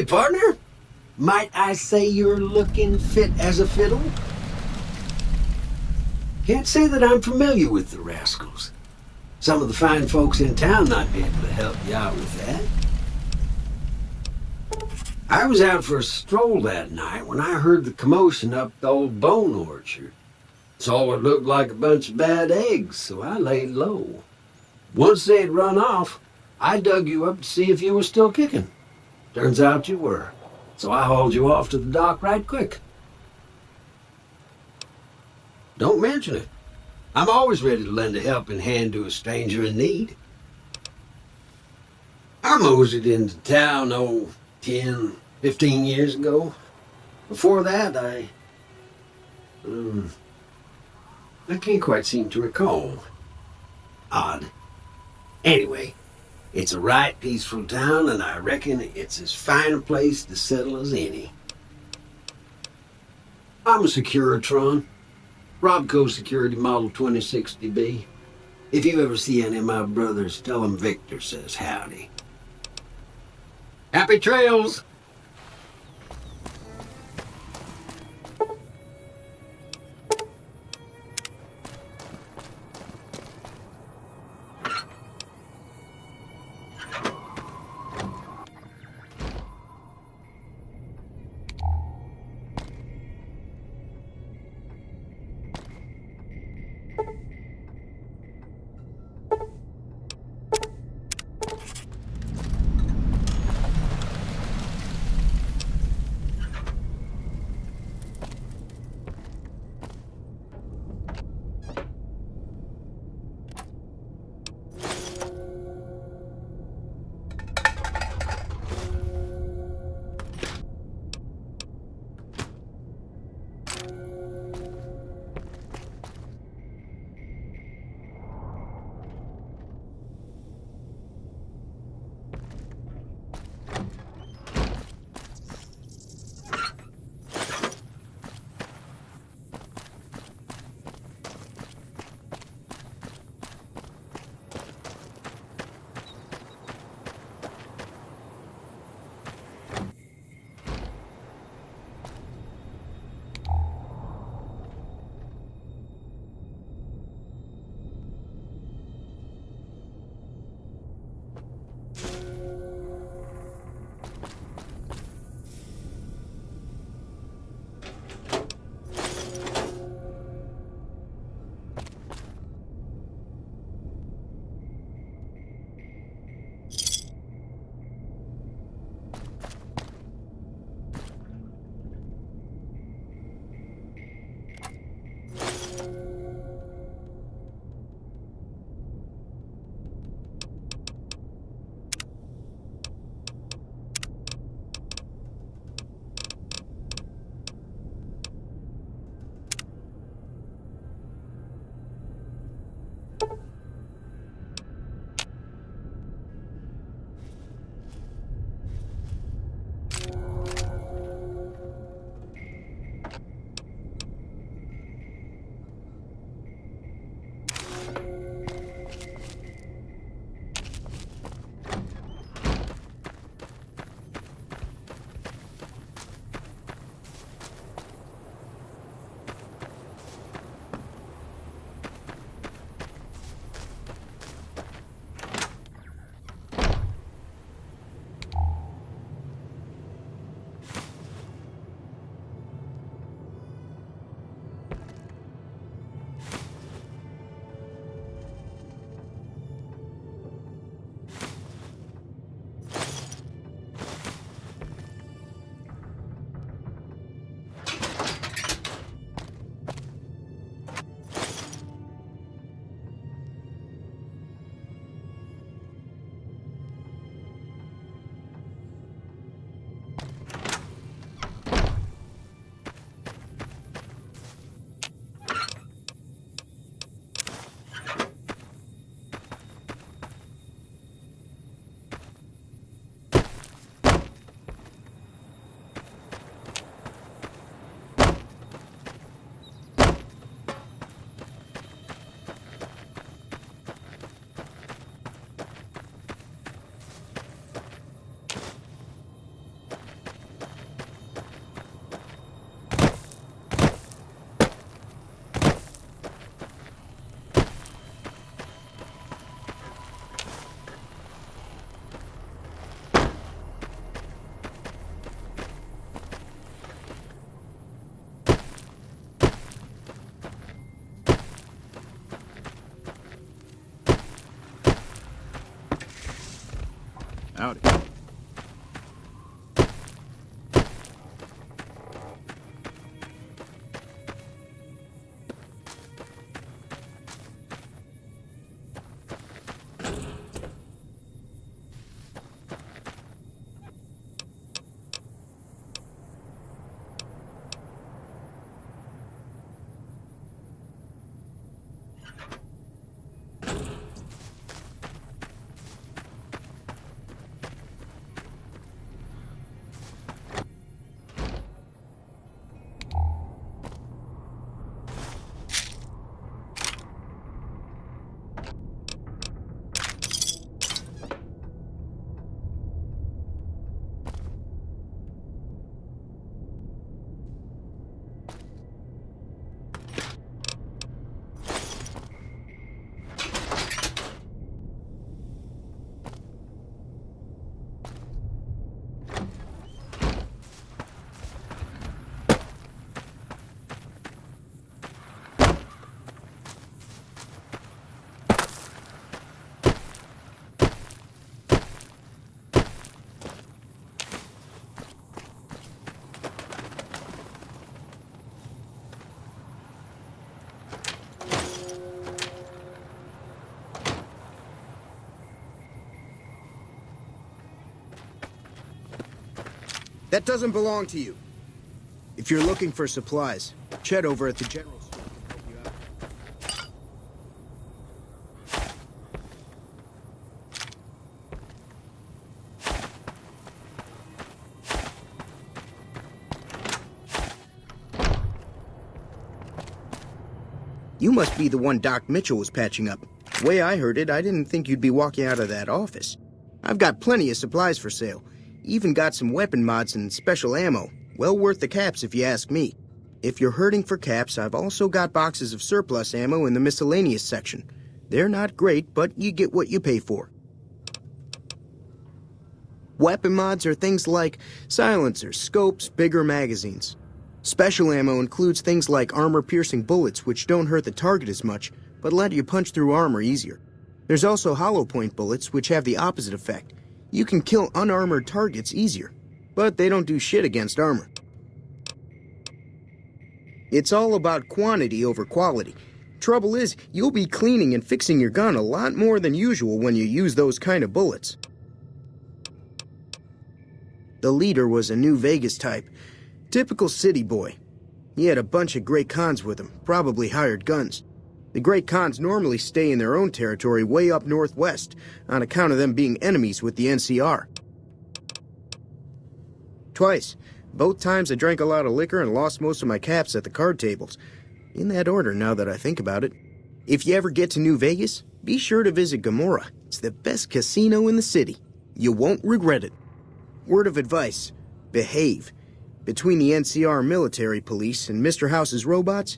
Howdy, partner. Might I say you're looking fit as a fiddle? Can't say that I'm familiar with the rascals. Some of the fine folks in town might be able to help you out with that. I was out for a stroll that night when I heard the commotion up the old bone orchard. Saw what looked like a bunch of bad eggs, so I laid low. Once they had run off, I dug you up to see if you were still kicking. Turns out you were, so I hauled you off to the dock right quick. Don't mention it. I'm always ready to lend a helping hand to a stranger in need. I moseyed into town, 10, 15 years ago. Before that, I can't quite seem to recall. Odd. Anyway, it's a right peaceful town, and I reckon it's as fine a place to settle as any. I'm a Securitron. Robco Security Model 2060B. If you ever see any of my brothers, tell them Victor says howdy. Happy trails! Howdy. That doesn't belong to you. If you're looking for supplies, Chet over at the general store can help you out. You must be the one Doc Mitchell was patching up. The way I heard it, I didn't think you'd be walking out of that office. I've got plenty of supplies for sale. Even got some weapon mods and special ammo. Well worth the caps if you ask me. If you're hurting for caps, I've also got boxes of surplus ammo in the miscellaneous section. They're not great, but you get what you pay for. Weapon mods are things like silencers, scopes, bigger magazines. Special ammo includes things like armor-piercing bullets, which don't hurt the target as much, but let you punch through armor easier. There's also hollow point bullets, which have the opposite effect. You can kill unarmored targets easier, but they don't do shit against armor. It's all about quantity over quality. Trouble is, you'll be cleaning and fixing your gun a lot more than usual when you use those kind of bullets. The leader was a New Vegas type. Typical city boy. He had a bunch of Great Khans with him, probably hired guns. The Great Khans normally stay in their own territory way up northwest, on account of them being enemies with the NCR. Twice. Both times I drank a lot of liquor and lost most of my caps at the card tables. In that order, now that I think about it. If you ever get to New Vegas, be sure to visit Gomorrah. It's the best casino in the city. You won't regret it. Word of advice, behave. Between the NCR military police and Mr. House's robots,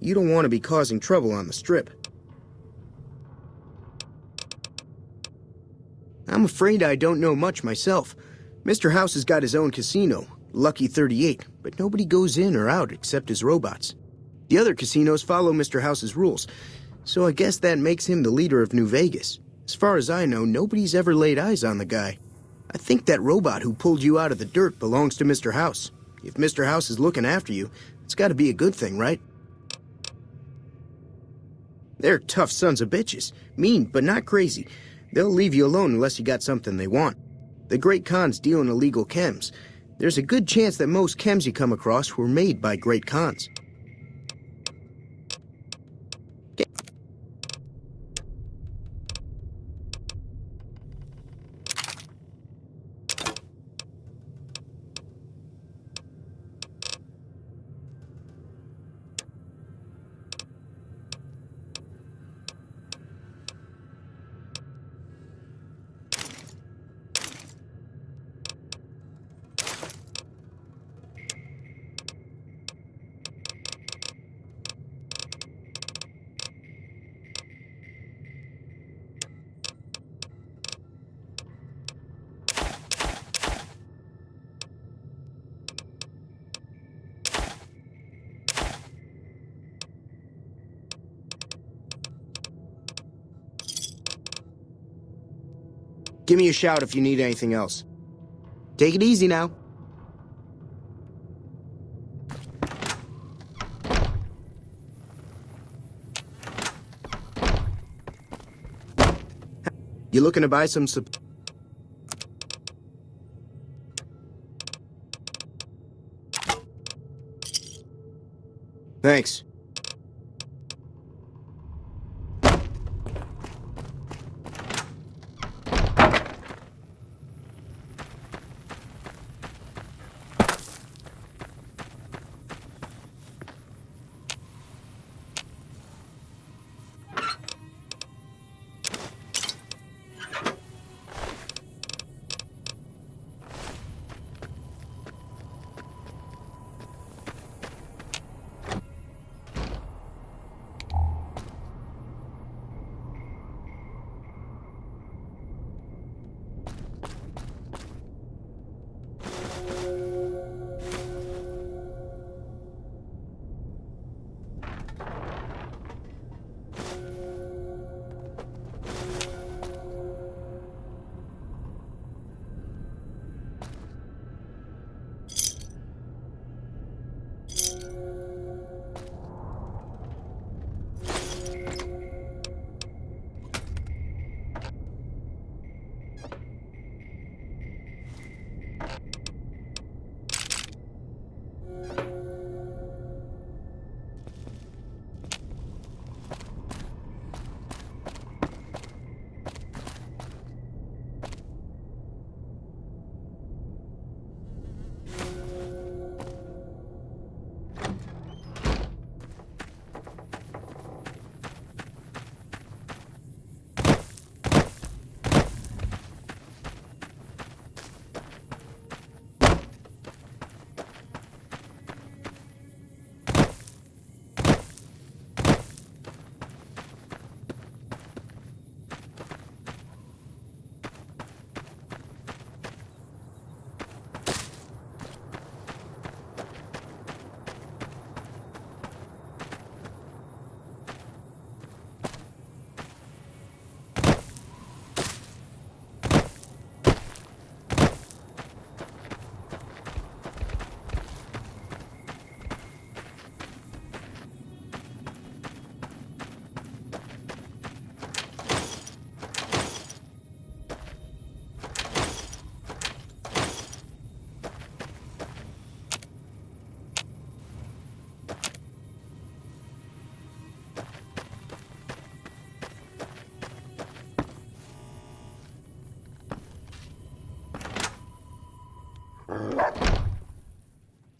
you don't want to be causing trouble on the Strip. I'm afraid I don't know much myself. Mr. House has got his own casino, Lucky 38, but nobody goes in or out except his robots. The other casinos follow Mr. House's rules, so I guess that makes him the leader of New Vegas. As far as I know, nobody's ever laid eyes on the guy. I think that robot who pulled you out of the dirt belongs to Mr. House. If Mr. House is looking after you, it's got to be a good thing, right? They're tough sons of bitches. Mean, but not crazy. They'll leave you alone unless you got something they want. The Great Khans deal in illegal chems. There's a good chance that most chems you come across were made by Great Khans. Give me a shout if you need anything else. Take it easy now. You looking to buy some Thanks.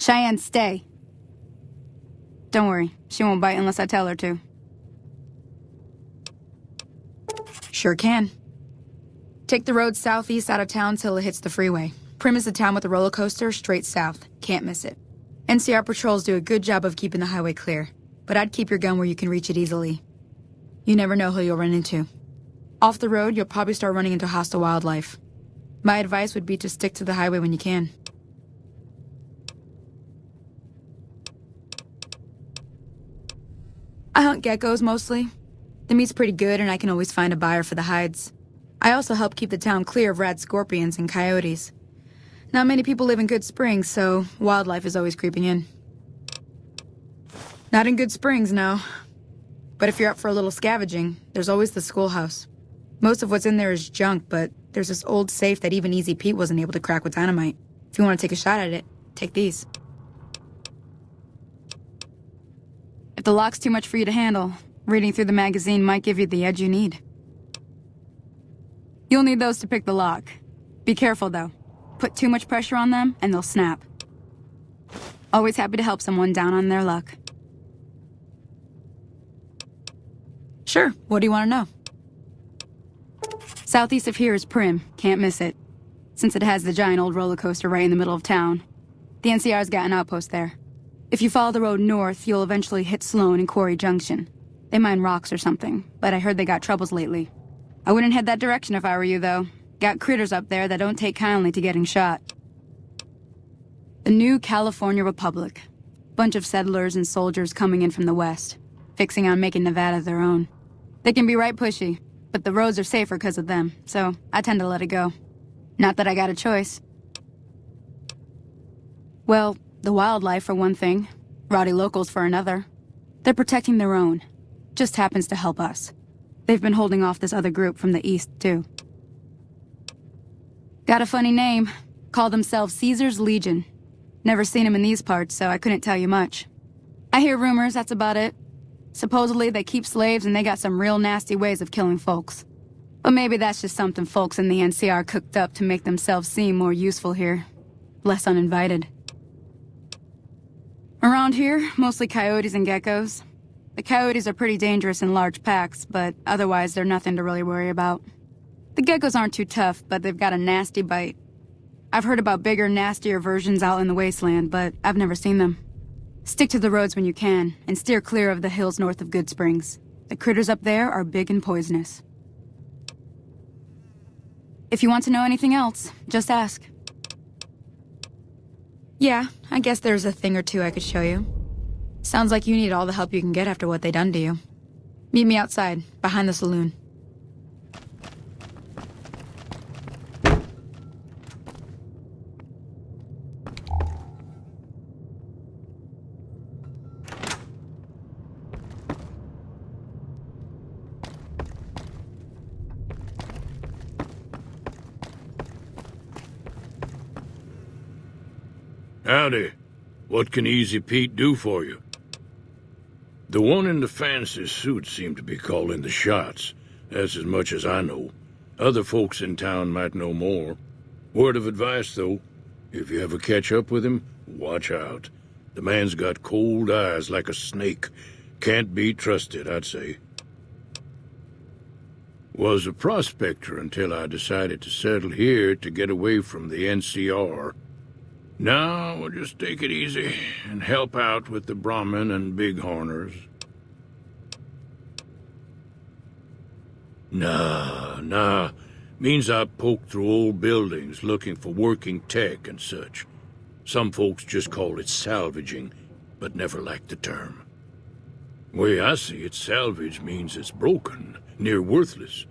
Cheyenne, stay. Don't worry, she won't bite unless I tell her to. Sure can. Take the road southeast out of town till it hits the freeway. Primm is the town with the roller coaster straight south. Can't miss it. NCR patrols do a good job of keeping the highway clear, but I'd keep your gun where you can reach it easily. You never know who you'll run into. Off the road, you'll probably start running into hostile wildlife. My advice would be to stick to the highway when you can. I hunt geckos mostly. The meat's pretty good and I can always find a buyer for the hides. I also help keep the town clear of rad scorpions and coyotes. Not many people live in Good Springs, so wildlife is always creeping in. Not in Good Springs, no. But if you're up for a little scavenging, there's always the schoolhouse. Most of what's in there is junk, but there's this old safe that even Easy Pete wasn't able to crack with dynamite. If you want to take a shot at it, take these. If the lock's too much for you to handle, reading through the magazine might give you the edge you need. You'll need those to pick the lock. Be careful, though. Put too much pressure on them, and they'll snap. Always happy to help someone down on their luck. Sure, what do you want to know? Southeast of here is Primm. Can't miss it. Since it has the giant old roller coaster right in the middle of town. The NCR's got an outpost there. If you follow the road north, you'll eventually hit Sloan and Quarry Junction. They mine rocks or something, but I heard they got troubles lately. I wouldn't head that direction if I were you, though. Got critters up there that don't take kindly to getting shot. The new California Republic. Bunch of settlers and soldiers coming in from the west, fixing on making Nevada their own. They can be right pushy. but the roads are safer because of them, so I tend to let it go. Not that I got a choice. Well, the wildlife for one thing, rowdy locals for another. They're protecting their own. Just happens to help us. They've been holding off this other group from the east, too. Got a funny name. Call themselves Caesar's Legion. Never seen them in these parts, so I couldn't tell you much. I hear rumors, that's about it. Supposedly they keep slaves and they got some real nasty ways of killing folks. But maybe that's just something folks in the NCR cooked up to make themselves seem more useful here. Less uninvited. Around here, mostly coyotes and geckos. The coyotes are pretty dangerous in large packs, but otherwise they're nothing to really worry about. The geckos aren't too tough, but they've got a nasty bite. I've heard about bigger, nastier versions out in the wasteland, but I've never seen them. Stick to the roads when you can, and steer clear of the hills north of Good Springs. The critters up there are big and poisonous. If you want to know anything else, just ask. Yeah, I guess there's a thing or two I could show you. Sounds like you need all the help you can get after what they done to you. Meet me outside, behind the saloon. Howdy. What can Easy Pete do for you? The one in the fancy suit seemed to be calling the shots. That's as much as I know. Other folks in town might know more. Word of advice, though. If you ever catch up with him, watch out. The man's got cold eyes like a snake. Can't be trusted, I'd say. Was a prospector until I decided to settle here to get away from the NCR. Now, we'll just take it easy and help out with the Brahmin and Bighorners. Nah. Means I poke through old buildings looking for working tech and such. Some folks just call it salvaging, but never liked the term. Way I see it, salvage means it's broken, near worthless.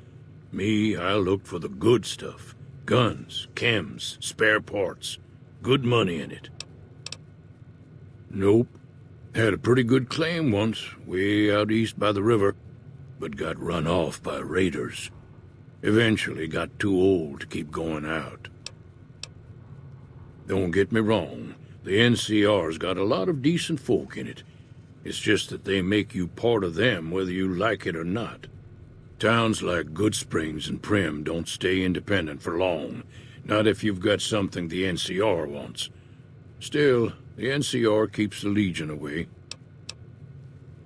Me, I looked for the good stuff. Guns, chems, spare parts. Good money in it. Nope. Had a pretty good claim once, way out east by the river, but got run off by raiders. Eventually got too old to keep going out. Don't get me wrong, the NCR's got a lot of decent folk in it. It's just that they make you part of them whether you like it or not. Towns like Good Springs and Primm don't stay independent for long. Not if you've got something the NCR wants. Still, the NCR keeps the Legion away.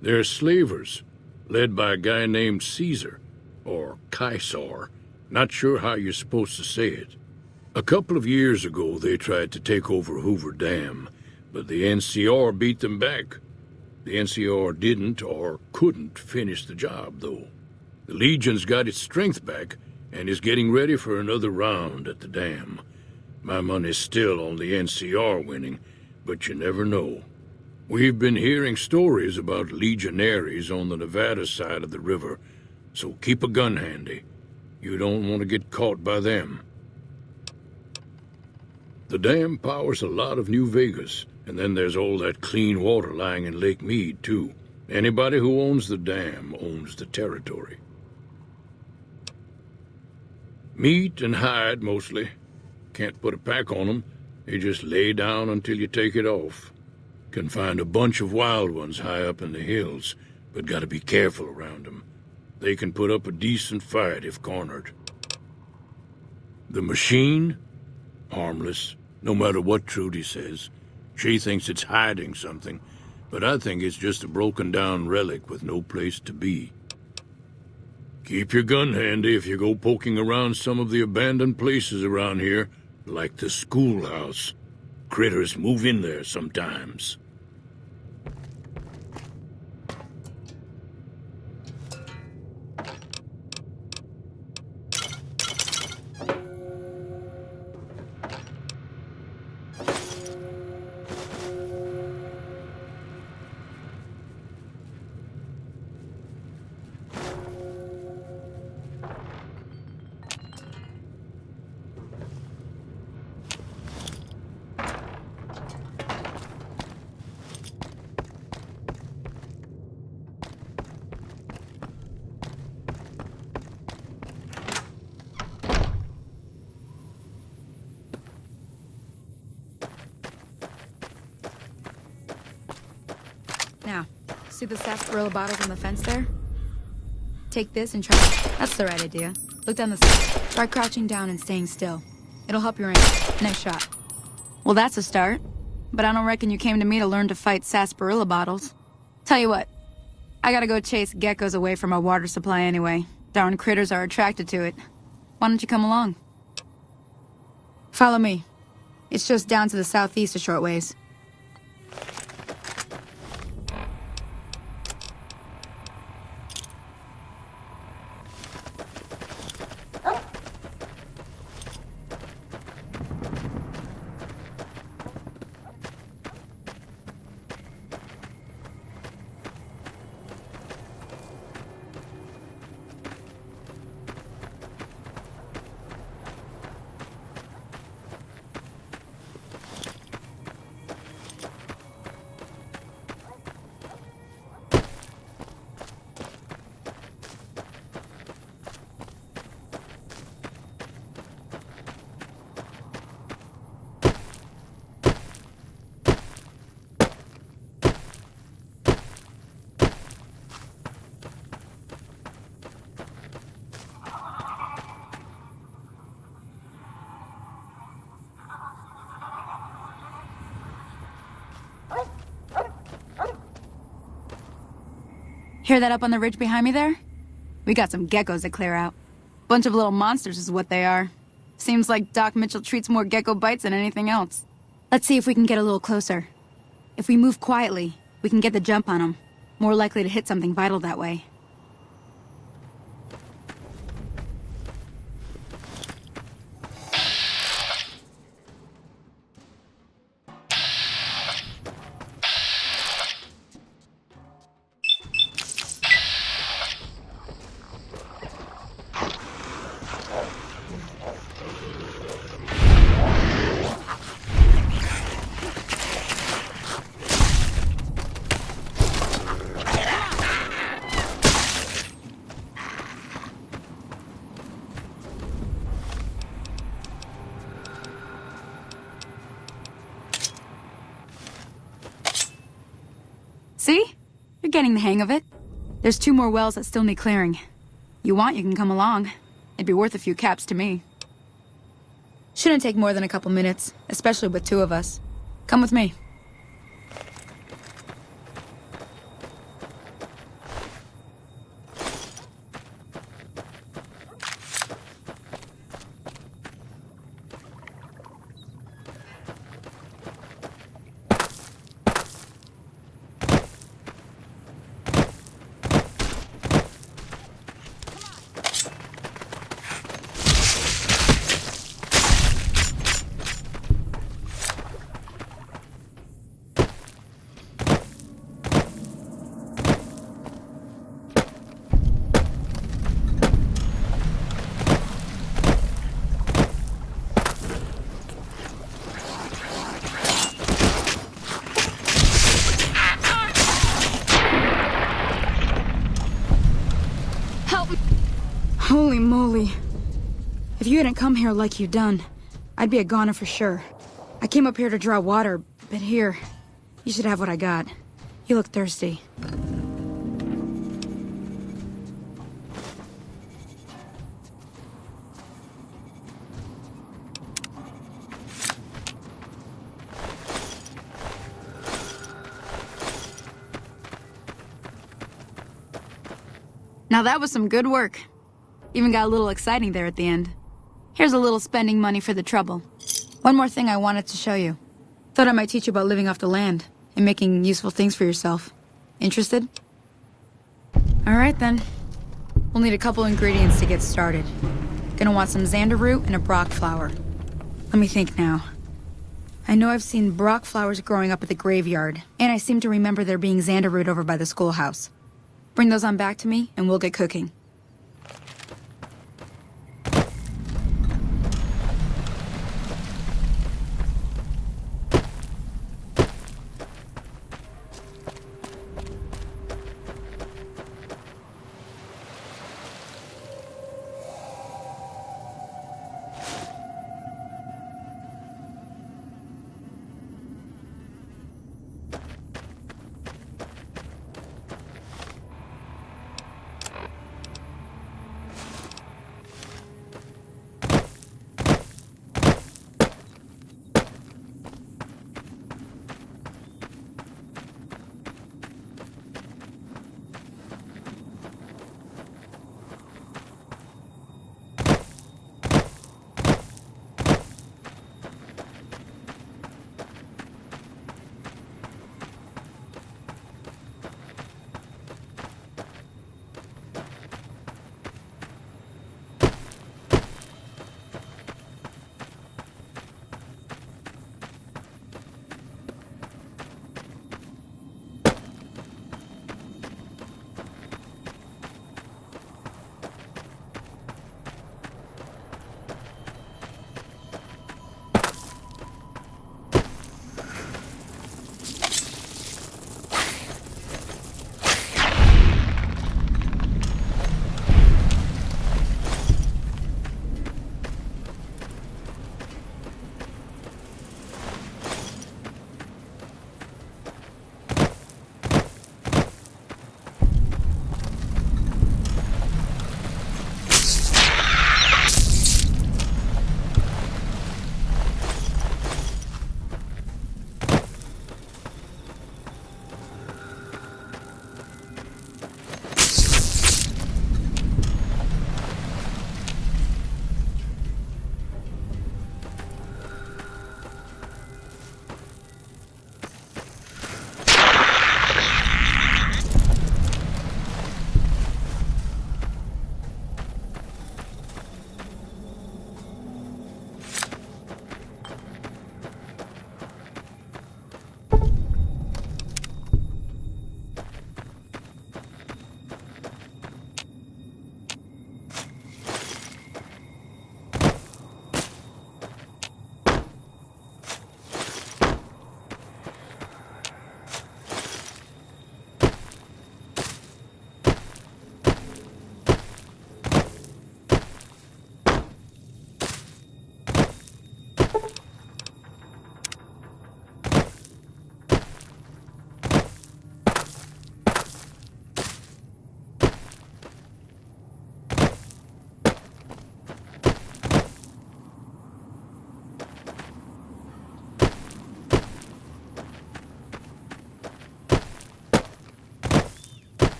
They're slavers, led by a guy named Caesar, or Caesar. Not sure how you're supposed to say it. A couple of years ago, they tried to take over Hoover Dam, but the NCR beat them back. The NCR didn't or couldn't finish the job, though. The Legion's got its strength back, and is getting ready for another round at the dam. My money's still on the NCR winning, but you never know. We've been hearing stories about legionaries on the Nevada side of the river, so keep a gun handy. You don't want to get caught by them. The dam powers a lot of New Vegas, and then there's all that clean water lying in Lake Mead, too. Anybody who owns the dam owns the territory. Meat and hide, mostly. Can't put a pack on them. They just lay down until you take it off. Can find a bunch of wild ones high up in the hills, but gotta be careful around them. They can put up a decent fight if cornered. The machine? Harmless, no matter what Trudy says. She thinks it's hiding something, but I think it's just a broken-down relic with no place to be. Keep your gun handy if you go poking around some of the abandoned places around here, like the schoolhouse. Critters move in there sometimes. Now, see the sarsaparilla bottles on the fence there? Take this and try. That's the right idea. Look down the side. Try crouching down and staying still. It'll help your aim. Nice shot. Well, that's a start. But I don't reckon you came to me to learn to fight sarsaparilla bottles. Tell you what, I gotta go chase geckos away from our water supply anyway. Darn critters are attracted to it. Why don't you come along? Follow me. It's just down to the southeast a short ways. Hear that up on the ridge behind me there? We got some geckos to clear out. Bunch of little monsters is what they are. Seems like Doc Mitchell treats more gecko bites than anything else. Let's see if we can get a little closer. If we move quietly, we can get the jump on them. More likely to hit something vital that way. See? You're getting the hang of it. There's 2 more wells that still need clearing. You want, you can come along. It'd be worth a few caps to me. Shouldn't take more than a couple minutes, especially with 2 of us. Come with me. Holy moly. If you hadn't come here like you done, I'd be a goner for sure. I came up here to draw water, but here, you should have what I got. You look thirsty. Now that was some good work. Even got a little exciting there at the end. Here's a little spending money for the trouble. One more thing I wanted to show you. Thought I might teach you about living off the land and making useful things for yourself. Interested? Alright then. We'll need a couple ingredients to get started. Gonna want some xander root and a brock flower. Let me think now. I know I've seen brock flowers growing up at the graveyard, and I seem to remember there being xander root over by the schoolhouse. Bring those on back to me, and we'll get cooking.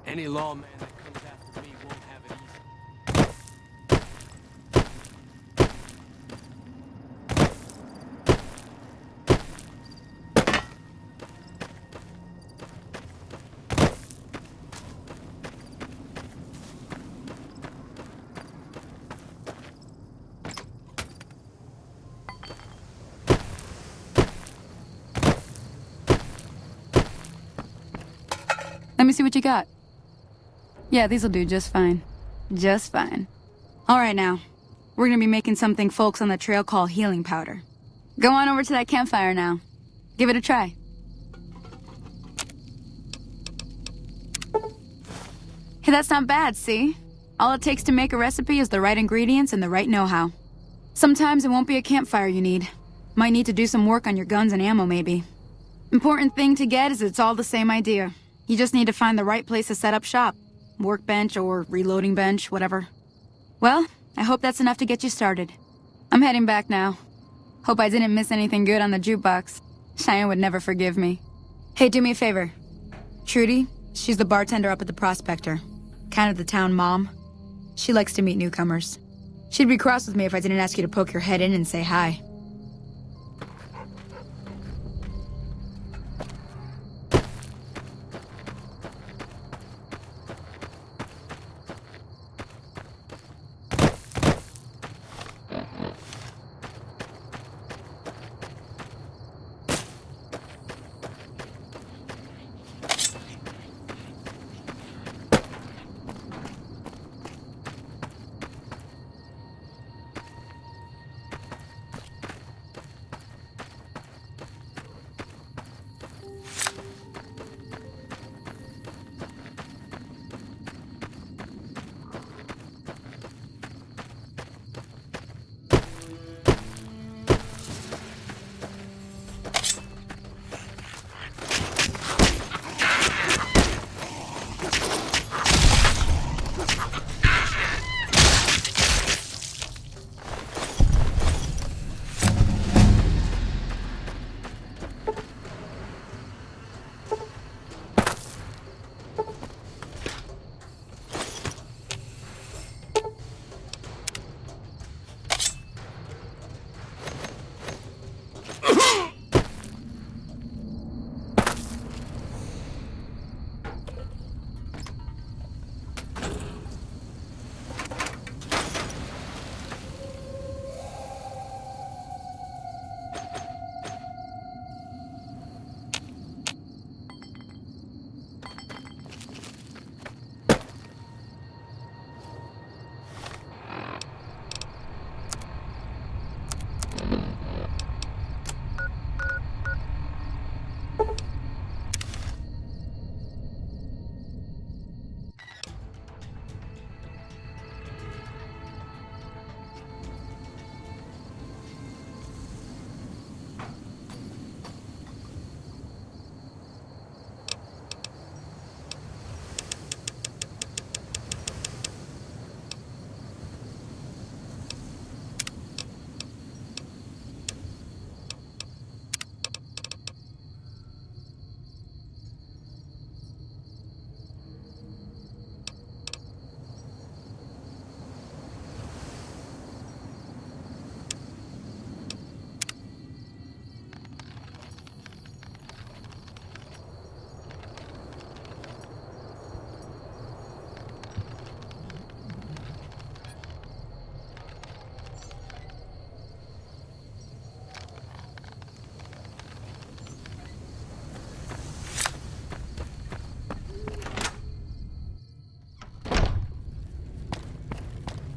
Any lawman that comes after me won't have it easy. Let me see what you got. Yeah, these'll do just fine. Just fine. Alright now. We're gonna be making something folks on the trail call healing powder. Go on over to that campfire now. Give it a try. Hey, that's not bad, see? All it takes to make a recipe is the right ingredients and the right know-how. Sometimes it won't be a campfire you need. Might need to do some work on your guns and ammo, maybe. Important thing to get is it's all the same idea. You just need to find the right place to set up shop. Workbench or reloading bench, whatever. Well, I hope that's enough to get you started. I'm heading back now. Hope I didn't miss anything good on the jukebox. Cheyenne would never forgive me. Hey, do me a favor. Trudy, she's the bartender up at the Prospector. Kind of the town mom. She likes to meet newcomers. She'd be cross with me if I didn't ask you to poke your head in and say hi.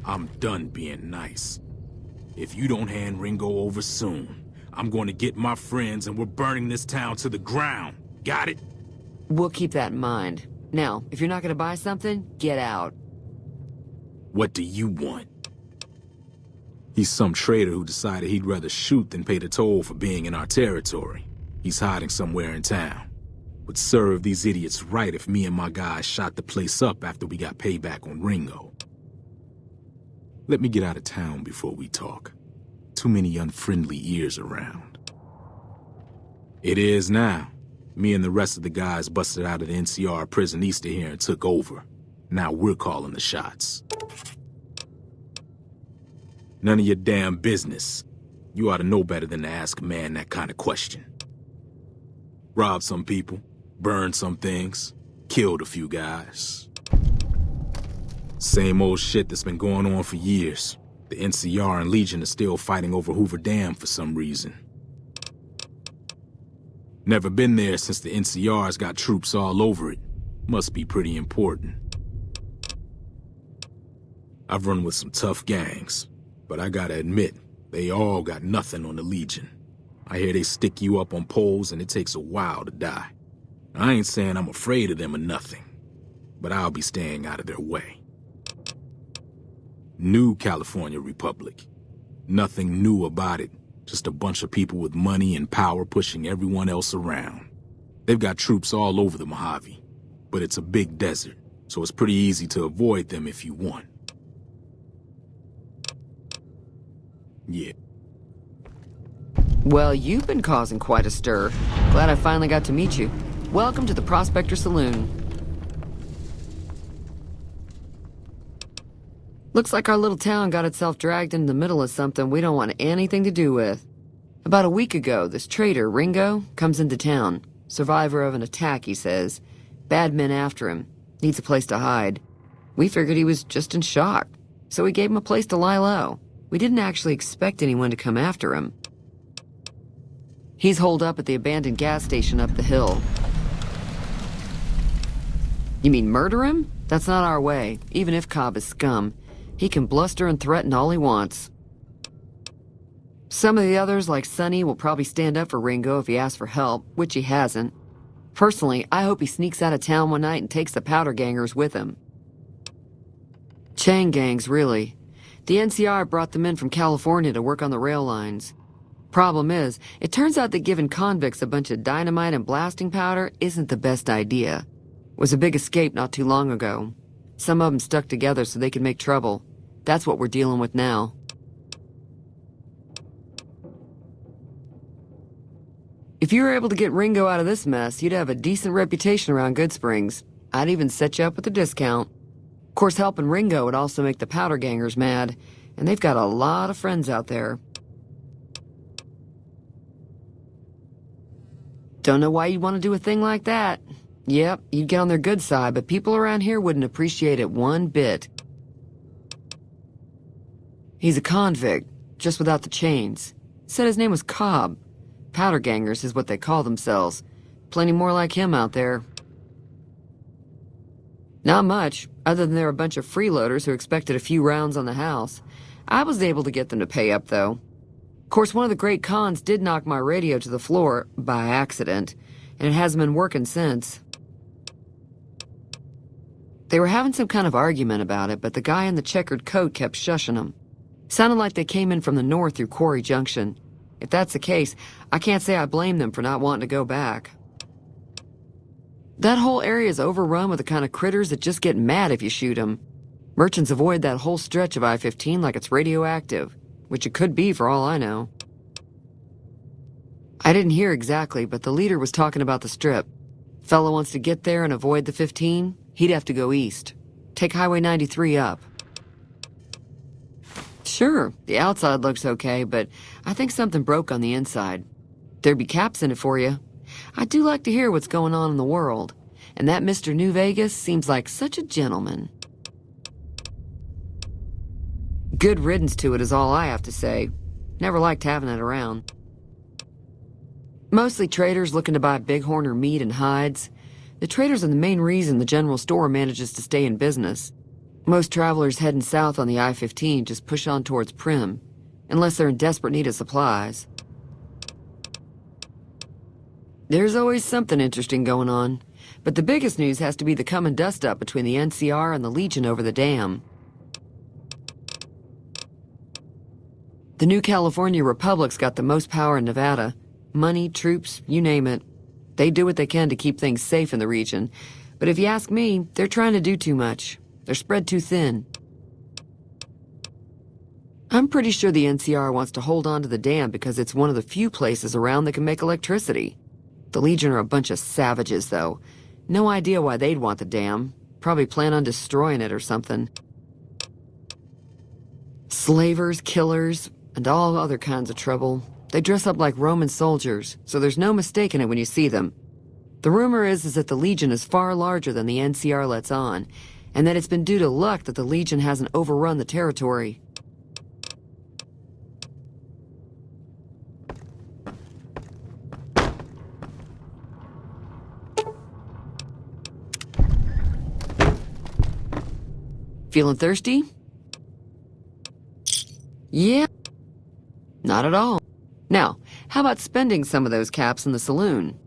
I'm done being nice. If you don't hand Ringo over soon, I'm going to get my friends and we're burning this town to the ground. Got it? We'll keep that in mind. Now, if you're not gonna buy something, get out. What do you want? He's some traitor who decided he'd rather shoot than pay the toll for being in our territory. He's hiding somewhere in town. Would serve these idiots right if me and my guys shot the place up after we got payback on Ringo. Let me get out of town before we talk. Too many unfriendly ears around. It is now. Me and the rest of the guys busted out of the NCR prison east of here and took over. Now we're calling the shots. None of your damn business. You ought to know better than to ask a man that kind of question. Robbed some people, burned some things, killed a few guys. Same old shit that's been going on for years. The NCR and Legion are still fighting over Hoover Dam for some reason. Never been there since the NCR's got troops all over it. Must be pretty important. I've run with some tough gangs, but I gotta admit, they all got nothing on the Legion. I hear they stick you up on poles and it takes a while to die. I ain't saying I'm afraid of them or nothing, but I'll be staying out of their way. New California Republic. Nothing new about it. Just a bunch of people with money and power pushing everyone else around. They've got troops all over the Mojave, but it's a big desert, so it's pretty easy to avoid them if you want. Yeah. Well, you've been causing quite a stir. Glad I finally got to meet you. Welcome to the Prospector Saloon. Looks like our little town got itself dragged into the middle of something we don't want anything to do with. About a week ago, this trader, Ringo, comes into town. Survivor of an attack, he says. Bad men after him. Needs a place to hide. We figured he was just in shock, so we gave him a place to lie low. We didn't actually expect anyone to come after him. He's holed up at the abandoned gas station up the hill. You mean murder him? That's not our way, even if Cobb is scum. He can bluster and threaten all he wants. Some of the others, like Sonny, will probably stand up for Ringo if he asks for help, which he hasn't. Personally, I hope he sneaks out of town one night and takes the powder gangers with him. Chain gangs, really. The NCR brought them in from California to work on the rail lines. Problem is, it turns out that giving convicts a bunch of dynamite and blasting powder isn't the best idea. It was a big escape not too long ago. Some of them stuck together so they could make trouble. That's what we're dealing with now. If you were able to get Ringo out of this mess, you'd have a decent reputation around Goodsprings. I'd even set you up with a discount. Of course, helping Ringo would also make the powder gangers mad, and they've got a lot of friends out there. Don't know why you'd want to do a thing like that. Yep, you'd get on their good side, but people around here wouldn't appreciate it one bit. He's a convict, just without the chains. Said his name was Cobb. Powder gangers is what they call themselves. Plenty more like him out there. Not much, other than they're a bunch of freeloaders who expected a few rounds on the house. I was able to get them to pay up, though. Of course, one of the great cons did knock my radio to the floor, by accident, and it hasn't been working since. They were having some kind of argument about it, but the guy in the checkered coat kept shushing them. Sounded like they came in from the north through Quarry Junction. If that's the case, I can't say I blame them for not wanting to go back. That whole area is overrun with the kind of critters that just get mad if you shoot them. Merchants avoid that whole stretch of I-15 like it's radioactive, which it could be for all I know. I didn't hear exactly, but the leader was talking about the strip. Fella wants to get there and avoid the 15, he'd have to go east. Take Highway 93 up. Sure, the outside looks okay, but I think something broke on the inside. There'd be caps in it for you. I do like to hear what's going on in the world, and that Mr. New Vegas seems like such a gentleman. Good riddance to it is all I have to say. Never liked having it around. Mostly traders looking to buy bighorn or meat and hides. The traders are the main reason the general store manages to stay in business. Most travelers heading south on the I-15 just push on towards Primm, unless they're in desperate need of supplies. There's always something interesting going on, but the biggest news has to be the come and dust up between the NCR and the Legion over the dam. The New California Republic's got the most power in Nevada. Money, troops, you name it. They do what they can to keep things safe in the region, but if you ask me, they're trying to do too much. They're spread too thin. I'm pretty sure the NCR wants to hold on to the dam because it's one of the few places around that can make electricity. The Legion are a bunch of savages, though. No idea why they'd want the dam. Probably plan on destroying it or something. Slavers, killers, and all other kinds of trouble. They dress up like Roman soldiers, so there's no mistaking it when you see them. The rumor is that the Legion is far larger than the NCR lets on, and that it's been due to luck that the Legion hasn't overrun the territory. Feeling thirsty? Yeah. Not at all. Now, how about spending some of those caps in the saloon?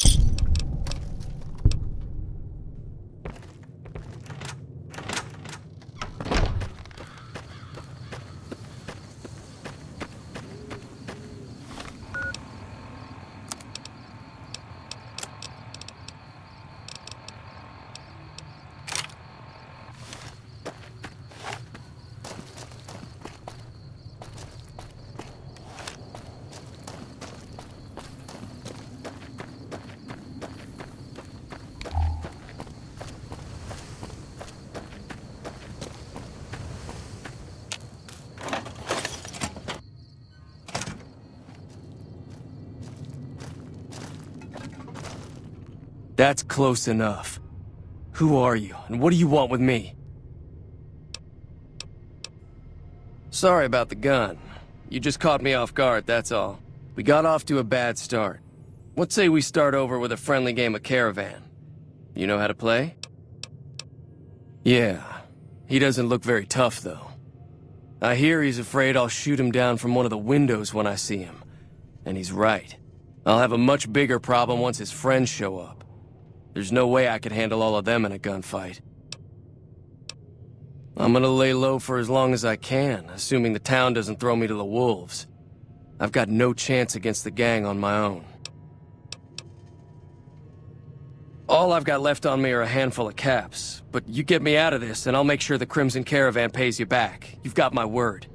That's close enough. Who are you, and what do you want with me? Sorry about the gun. You just caught me off guard, that's all. We got off to a bad start. What say we start over with a friendly game of Caravan? You know how to play? Yeah. He doesn't look very tough, though. I hear he's afraid I'll shoot him down from one of the windows when I see him. And he's right. I'll have a much bigger problem once his friends show up. There's no way I could handle all of them in a gunfight. I'm gonna lay low for as long as I can, assuming the town doesn't throw me to the wolves. I've got no chance against the gang on my own. All I've got left on me are a handful of caps, but you get me out of this and I'll make sure the Crimson Caravan pays you back. You've got my word.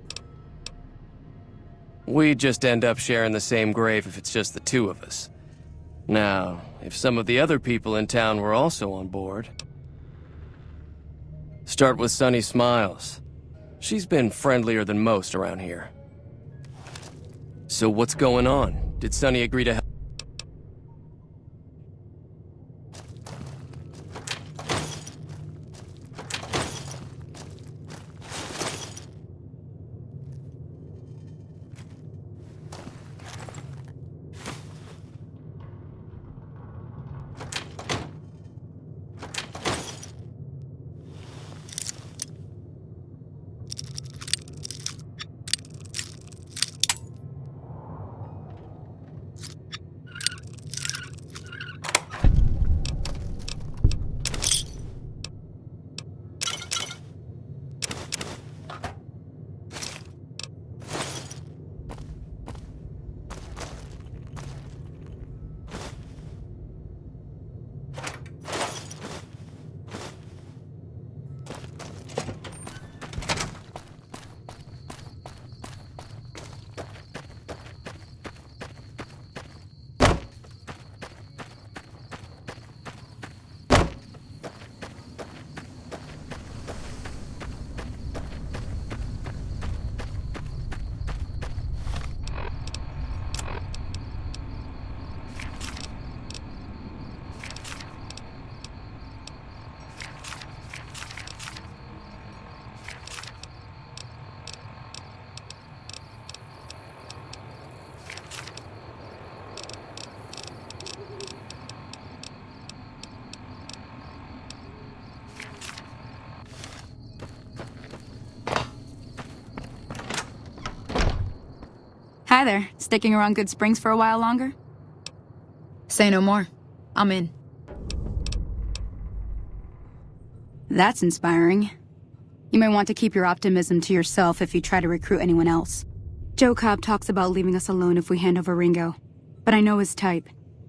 We'd just end up sharing the same grave if it's just the two of us. Now, if some of the other people in town were also on board... Start with Sunny Smiles. She's been friendlier than most around here. So what's going on? Did Sunny agree to help? Hi there. Sticking around Good Springs for a while longer? Say no more. I'm in. That's inspiring. You may want to keep your optimism to yourself if you try to recruit anyone else. Joe Cobb talks about leaving us alone if we hand over Ringo. But I know his type.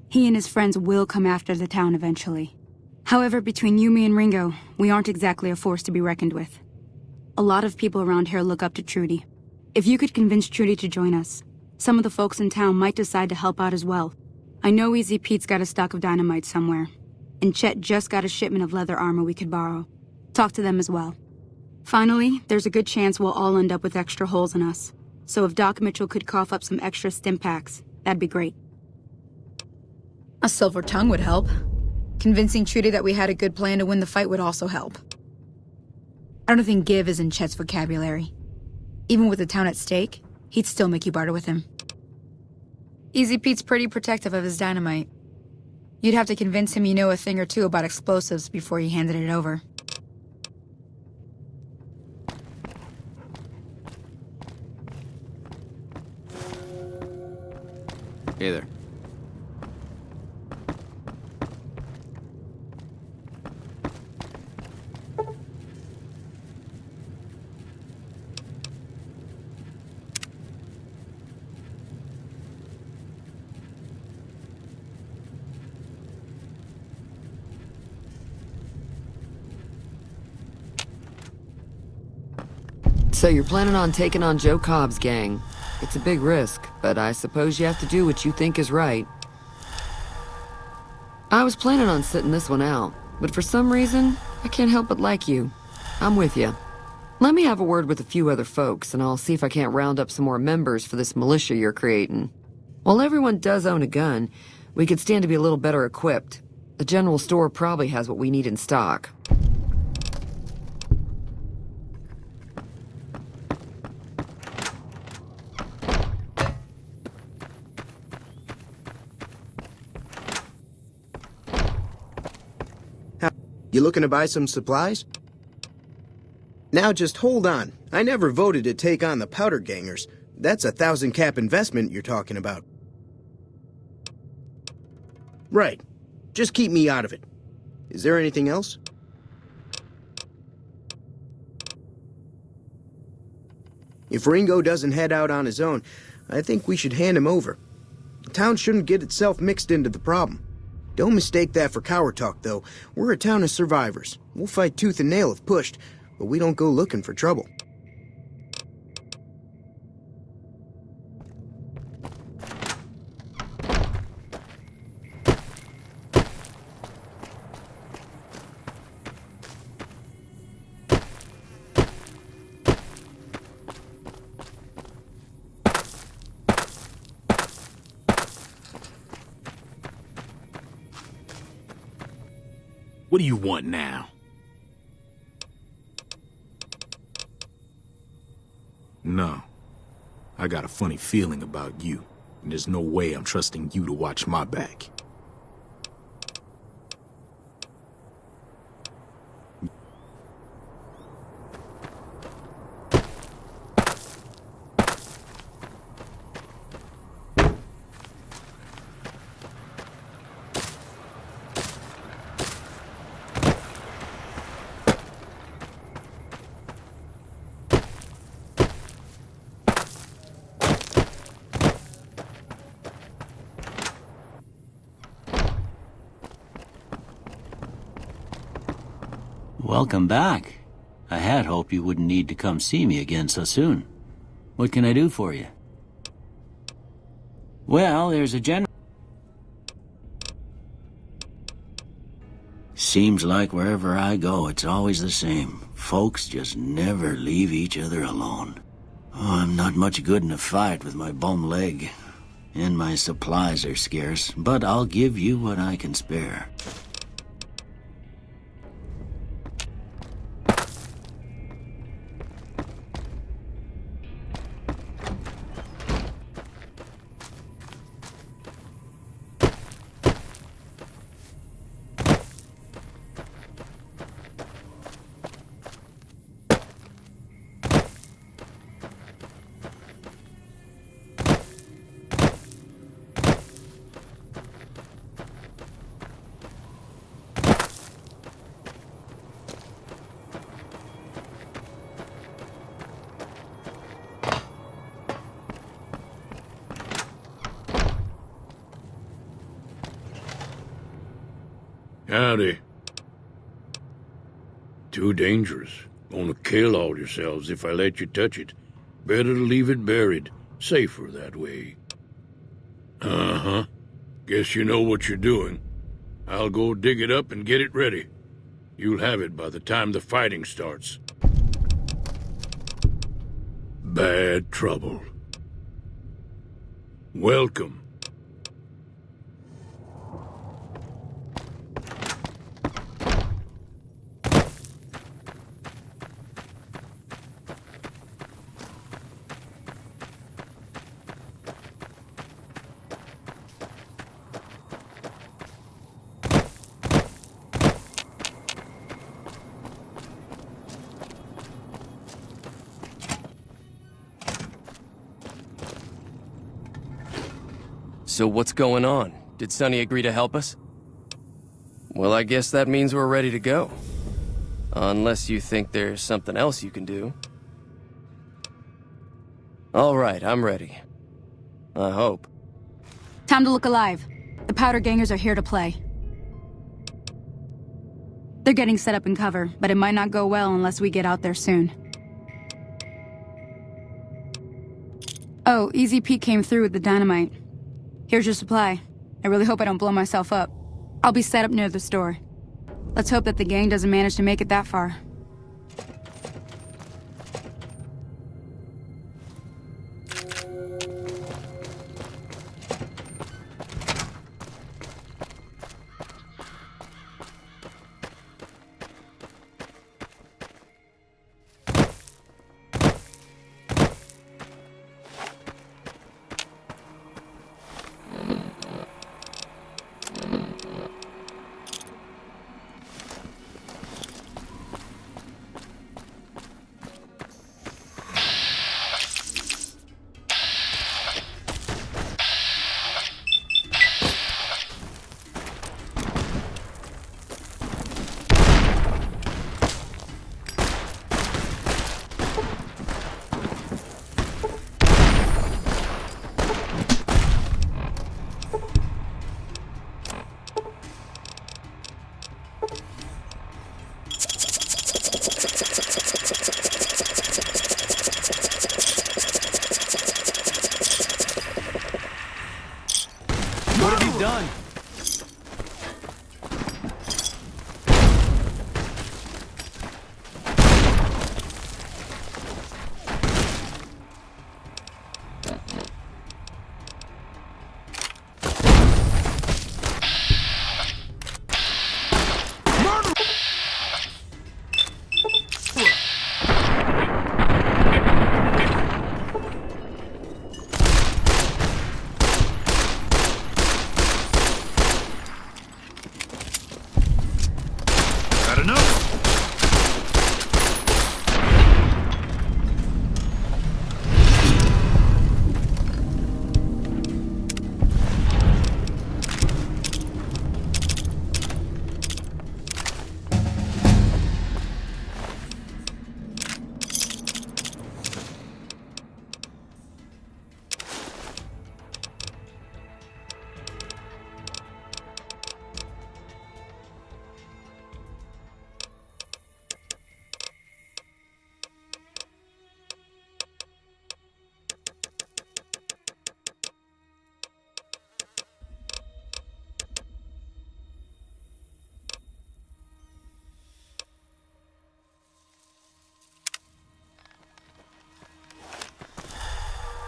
He and his friends will come after the town eventually. However, between you, me, and Ringo, we aren't exactly a force to be reckoned with. A lot of people around here look up to Trudy. If you could convince Trudy to join us, some of the folks in town might decide to help out as well. I know Easy Pete's got a stock of dynamite somewhere, and Chet just got a shipment of leather armor we could borrow. Talk to them as well. Finally, there's a good chance we'll all end up with extra holes in us. So if Doc Mitchell could cough up some extra stim packs, that'd be great. A silver tongue would help. Convincing Trudy that we had a good plan to win the fight would also help. I don't think give is in Chet's vocabulary. Even with the town at stake, he'd still make you barter with him. Easy Pete's pretty protective of his dynamite. You'd have to convince him you know a thing or two about explosives before you handed it over. Hey there. So you're planning on taking on Joe Cobb's gang. It's a big risk, but I suppose you have to do what you think is right. I was planning on sitting this one out, but for some reason, I can't help but like you. I'm with you. Let me have a word with a few other folks, and I'll see if I can't round up some more members for this militia you're creating. While everyone does own a gun, we could stand to be a little better equipped. The general store probably has what we need in stock. You looking to buy some supplies? Now just hold on. I never voted to take on the Powder Gangers. That's a 1,000 cap investment you're talking about. Right. Just keep me out of it. Is there anything else? If Ringo doesn't head out on his own, I think we should hand him over. The town shouldn't get itself mixed into the problem. Don't mistake that for coward talk, though. We're a town of survivors. We'll fight tooth and nail if pushed, but we don't go looking for trouble. What do you want now? No. I got a funny feeling about you, and there's no way I'm trusting you to watch my back. Welcome back. I had hoped you wouldn't need to come see me again so soon. What can I do for you? Well, there's a Seems like wherever I go, it's always the same. Folks just never leave each other alone. Oh, I'm not much good in a fight with my bum leg. And my supplies are scarce, but I'll give you what I can spare. Howdy. Too dangerous. Gonna kill all yourselves if I let you touch it. Better to leave it buried. Safer that way. Uh-huh. Guess you know what you're doing. I'll go dig it up and get it ready. You'll have it by the time the fighting starts. Bad trouble. Welcome. So what's going on? Did Sonny agree to help us? Well, I guess that means we're ready to go. Unless you think there's something else you can do. All right, I'm ready. I hope. Time to look alive. The Powder Gangers are here to play. They're getting set up in cover, but it might not go well unless we get out there soon. Oh, Easy Pete came through with the dynamite. Here's your supply. I really hope I don't blow myself up. I'll be set up near the store. Let's hope that the gang doesn't manage to make it that far. What have you done?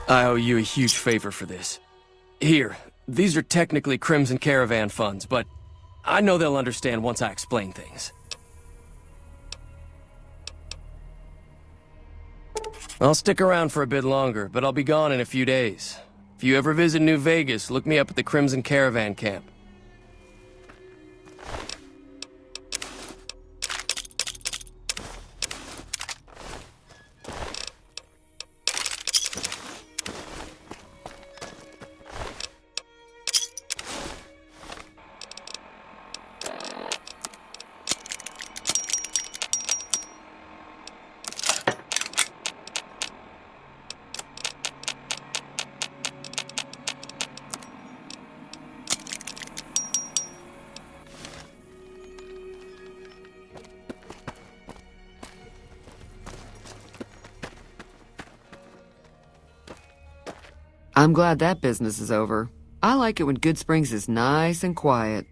I owe you a huge favor for this. Here, these are technically Crimson Caravan funds, but I know they'll understand once I explain things. I'll stick around for a bit longer, but I'll be gone in a few days. If you ever visit New Vegas, look me up at the Crimson Caravan camp. I'm glad that business is over. I like it when Good Springs is nice and quiet.